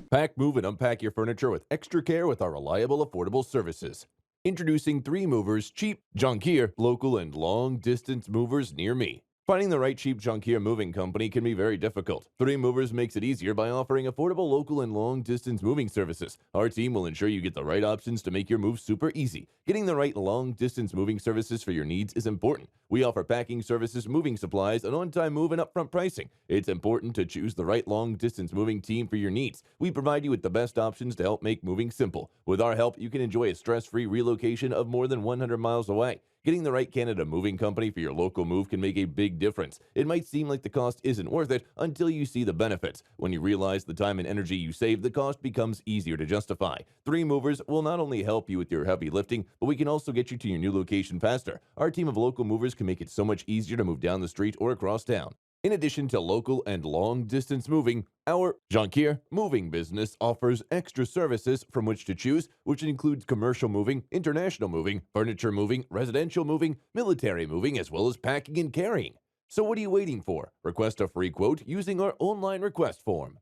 Pack, move, and unpack your furniture with extra care with our reliable, affordable services. Introducing 3 movers, cheap, Jonquiere, local, and long distance movers near me. Finding the right cheap Jonquiere moving company can be very difficult. 3 Movers makes it easier by offering affordable local and long distance moving services. Our team will ensure you get the right options to make your move super easy. Getting the right long distance moving services for your needs is important. We offer packing services, moving supplies, an on time move, and upfront pricing. It's important to choose the right long distance moving team for your needs. We provide you with the best options to help make moving simple. With our help, you can enjoy a stress free relocation of more than 100 miles away. Getting the right Canada moving company for your local move can make a big difference. It might seem like the cost isn't worth it until you see the benefits. When you realize the time and energy you save, the cost becomes easier to justify. 3 Movers will not only help you with your heavy lifting, but we can also get you to your new location faster. Our team of local movers can make it so much easier to move down the street or across town. In addition to local and long distance moving, our Jonquiere moving business offers extra services from which to choose, which includes commercial moving, international moving, furniture moving, residential moving, military moving, as well as packing and carrying. So what are you waiting for? Request a free quote using our online request form.